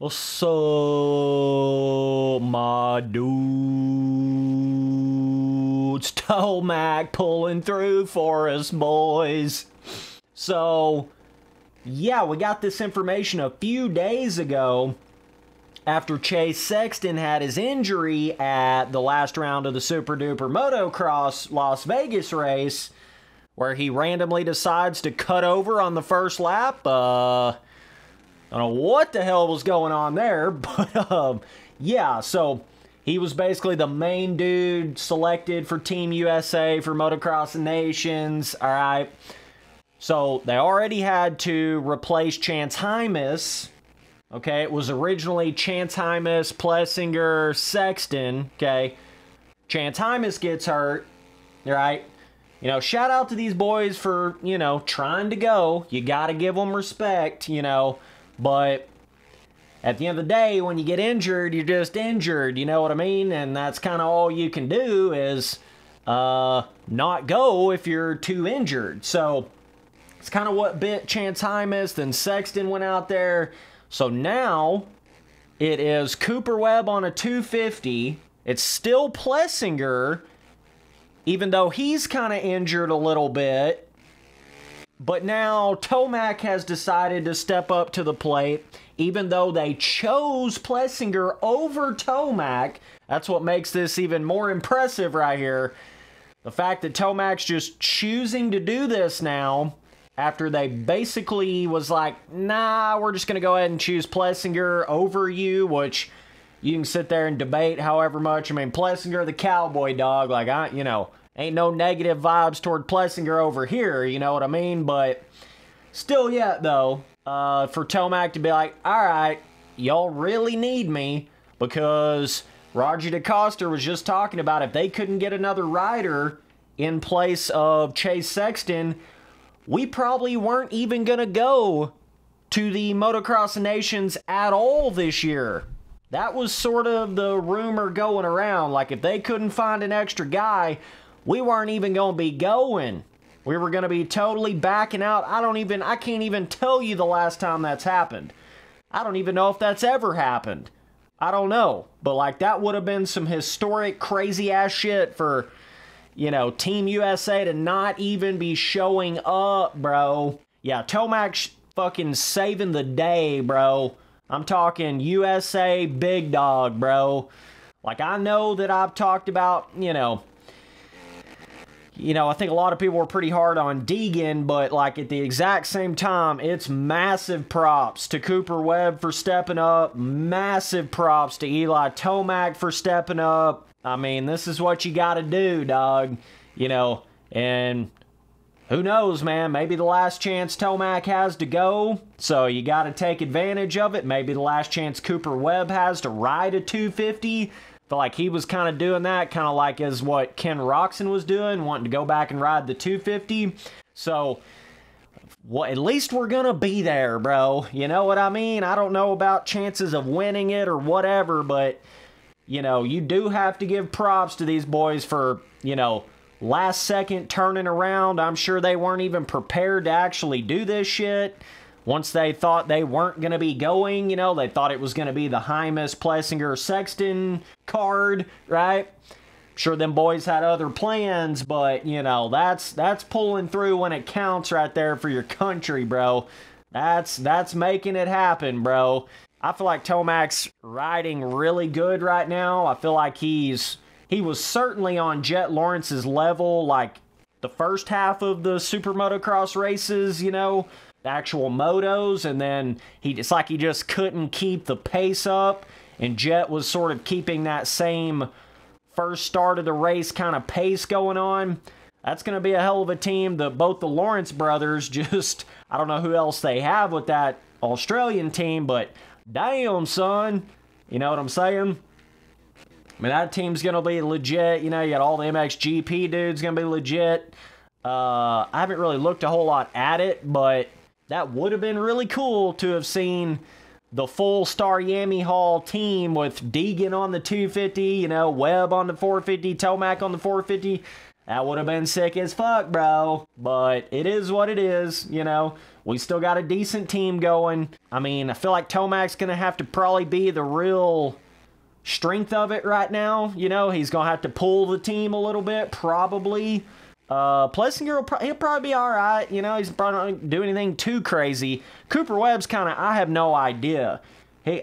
So, my dudes, Tomac pulling through for us, boys. So, yeah, we got this information a few days ago after Chase Sexton had his injury at the last round of the Super Duper Motocross Las Vegas race, where he randomly decides to cut over on the first lap. I don't know what the hell was going on there, but yeah, so he was basically the main dude selected for Team USA for Motocross Nations, all right? So they already had to replace Chance Hymas, okay? It was originally Chance Hymas, Plessinger, Sexton, okay? Chance Hymas gets hurt, all right? You know, shout out to these boys for, you know, trying to go. You got to give them respect, you know. But at the end of the day, when you get injured, you're just injured, you know what I mean? And that's kind of all you can do is not go if you're too injured. So it's kind of what bit Chance Hymas. Then Sexton went out there. So now it is Cooper Webb on a 250. It's still Plessinger, even though he's kind of injured a little bit. But now Tomac has decided to step up to the plate, even though they chose Plessinger over Tomac. That's what makes this even more impressive right here. The fact that Tomac's just choosing to do this now, after they basically was like, nah, we're just going to go ahead and choose Plessinger over you, which you can sit there and debate however much. I mean, Plessinger, the cowboy dog, like, you know, ain't no negative vibes toward Plessinger over here, you know what I mean? But still yet, though, for Tomac to be like, all right, y'all really need me, because Roger Decoster was just talking about if they couldn't get another rider in place of Chase Sexton, we probably weren't even going to go to the Motocross Nations at all this year. That was sort of the rumor going around. Like, if they couldn't find an extra guy, we weren't even going to be going. We were going to be totally backing out. I can't even tell you the last time that's happened. I don't even know if that's ever happened. I don't know. But, like, that would have been some historic, crazy-ass shit for, you know, Team USA to not even be showing up, bro. Yeah, Tomac fucking saving the day, bro. I'm talking USA big dog, bro. Like, I know that I've talked about, you know, I think a lot of people were pretty hard on Deegan, but, like, at the exact same time, it's massive props to Cooper Webb for stepping up. Massive props to Eli Tomac for stepping up. I mean, this is what you gotta do, dog. You know, and who knows, man? Maybe the last chance Tomac has to go, so you gotta take advantage of it. Maybe the last chance Cooper Webb has to ride a 250. Feel like he was kind of doing that, kind of like as what Ken Roxon was doing, wanting to go back and ride the 250. So, well, at least we're going to be there, bro. You know what I mean? I don't know about chances of winning it or whatever, but, you know, you do have to give props to these boys for, you know, last second turning around. I'm sure they weren't even prepared to actually do this shit. Once they thought they weren't going to be going, you know, they thought it was going to be the Hymas, Plessinger, Sexton card, right? Sure, them boys had other plans, but, you know, that's pulling through when it counts right there for your country, bro. That's making it happen, bro. I feel like Tomac's riding really good right now. I feel like he was certainly on Jet Lawrence's level, like the first half of the Super Motocross races, you know, the actual motos, and then it's like he just couldn't keep the pace up, and Jet was sort of keeping that same first start of the race kind of pace going on. That's going to be a hell of a team. Both the Lawrence brothers, just, I don't know who else they have with that Australian team, but damn, son, you know what I'm saying? I mean, that team's going to be legit. You know, you got all the MXGP dudes going to be legit. I haven't really looked a whole lot at it, but that would have been really cool to have seen the full Star Yami Hall team with Deegan on the 250, you know, Webb on the 450, Tomac on the 450. That would have been sick as fuck, bro. But it is what it is, you know. We still got a decent team going. I mean, I feel like Tomac's going to have to probably be the real strength of it right now. You know, he's going to have to pull the team a little bit, probably. Plessinger, he'll probably be all right. You know, he's probably not going to do anything too crazy. Cooper Webb's kind of, I have no idea.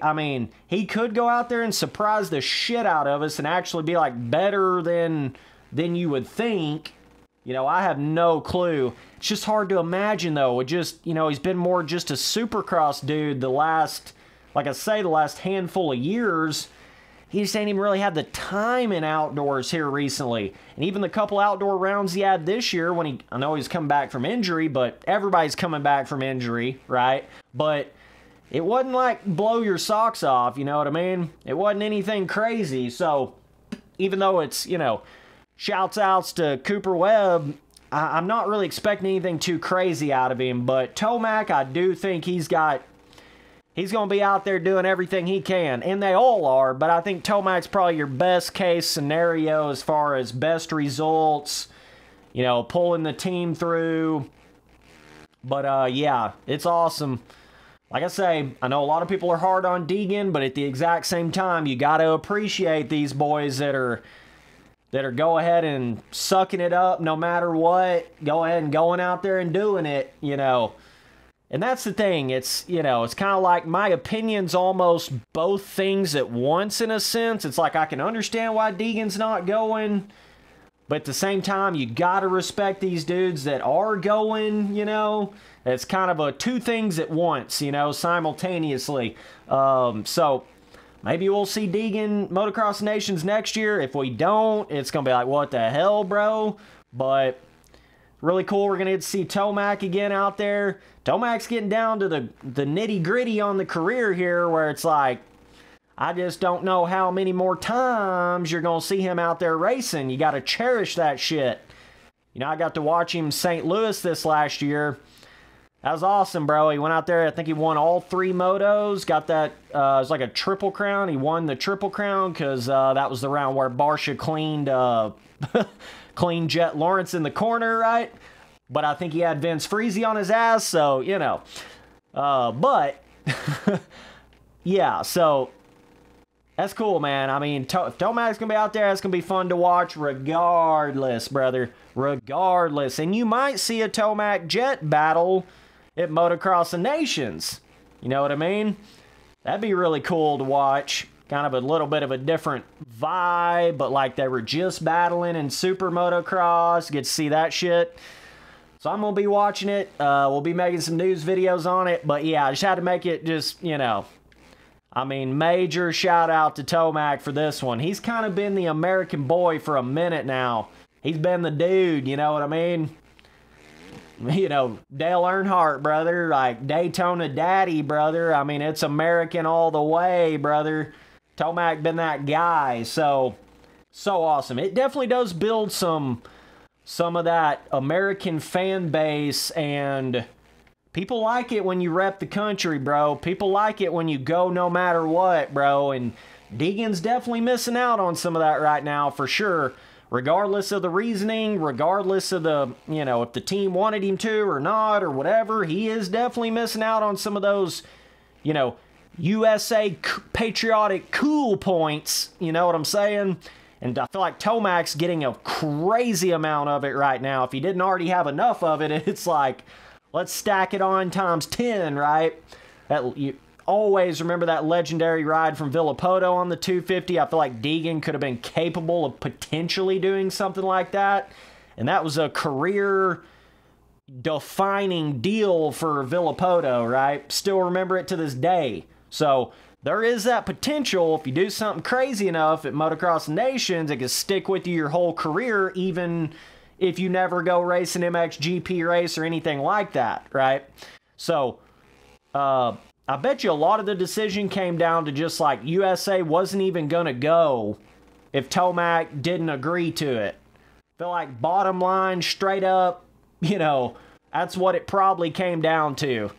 I mean, he could go out there and surprise the shit out of us and actually be, like, better than you would think. You know, I have no clue. It's just hard to imagine, though. It just, you know, he's been more just a supercross dude the last, like I say, the last handful of years. He just ain't even really had the time in outdoors here recently. And even the couple outdoor rounds he had this year when I know he's coming back from injury, but everybody's coming back from injury, right? But it wasn't like blow your socks off, you know what I mean? It wasn't anything crazy. So even though it's, you know, shouts outs to Cooper Webb, I'm not really expecting anything too crazy out of him. But Tomac, I do think he's going to be out there doing everything he can. And they all are, but I think Tomac's probably your best case scenario as far as best results, you know, pulling the team through. But, yeah, it's awesome. Like I say, I know a lot of people are hard on Deegan, but at the exact same time, you got to appreciate these boys that are go ahead and sucking it up no matter what. Go ahead and going out there and doing it, you know. And that's the thing. It's, you know, it's kind of like my opinion's almost both things at once in a sense. It's like I can understand why Deegan's not going, but at the same time, you got to respect these dudes that are going, you know. It's kind of a two things at once, you know, simultaneously. So maybe we'll see Deegan Motocross Nations next year. If we don't, it's going to be like, what the hell, bro? But really cool. We're going to get to see Tomac again out there. Tomac's getting down to the nitty-gritty on the career here where it's like, I just don't know how many more times you're going to see him out there racing. You got to cherish that shit. You know, I got to watch him in St. Louis this last year. That was awesome, bro. He went out there. I think he won all 3 motos. Got that, it was like a triple crown. He won the triple crown because that was the round where Barsha cleaned Jet Lawrence in the corner, right? But I think he had Vince Freezy on his ass, so, you know. But, yeah, so that's cool, man. I mean, if Tomac's going to be out there, it's going to be fun to watch regardless, brother. Regardless. And you might see a Tomac Jet battle at Motocross of Nations. You know what I mean? That'd be really cool to watch. Kind of a little bit of a different vibe, but like they were just battling in Super Motocross. Get to see that shit. So I'm going to be watching it. We'll be making some news videos on it. But yeah, I just had to make it just, you know. I mean, major shout out to Tomac for this one. He's kind of been the American boy for a minute now. He's been the dude, you know what I mean? You know, Dale Earnhardt, brother. Like, Daytona Daddy, brother. I mean, it's American all the way, brother. Tomac been that guy. So awesome. It definitely does build some of that American fan base, and people like it when you rep the country, bro. People like it when you go no matter what, bro. And Deegan's definitely missing out on some of that right now, for sure. Regardless of the reasoning, regardless of the, you know, if the team wanted him to or not or whatever, he is definitely missing out on some of those, you know, USA patriotic cool points. You know what I'm saying? And I feel like Tomac's getting a crazy amount of it right now. If he didn't already have enough of it, it's like, let's stack it on times 10, right? You always remember that legendary ride from Villapoto on the 250. I feel like Deegan could have been capable of potentially doing something like that. And that was a career-defining deal for Villapoto, right? Still remember it to this day. So there is that potential. If you do something crazy enough at Motocross Nations, it can stick with you your whole career, even if you never go race an MXGP race or anything like that, right? So, I bet you a lot of the decision came down to just like USA wasn't even going to go if Tomac didn't agree to it. I feel like bottom line, straight up, you know, that's what it probably came down to.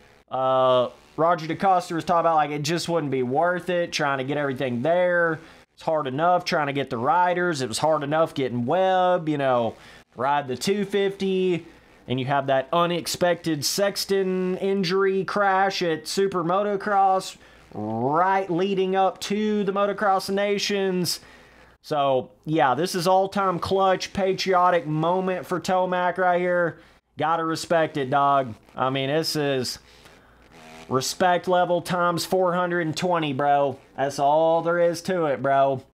Roger Decoster was talking about like it just wouldn't be worth it trying to get everything there. It's hard enough trying to get the riders. It was hard enough getting Webb, you know, ride the 250. And you have that unexpected Sexton injury crash at Super Motocross, right leading up to the Motocross of Nations. So, yeah, this is all-time clutch, patriotic moment for Tomac right here. Gotta respect it, dog. I mean, this is respect level times 420, bro. That's all there is to it, bro.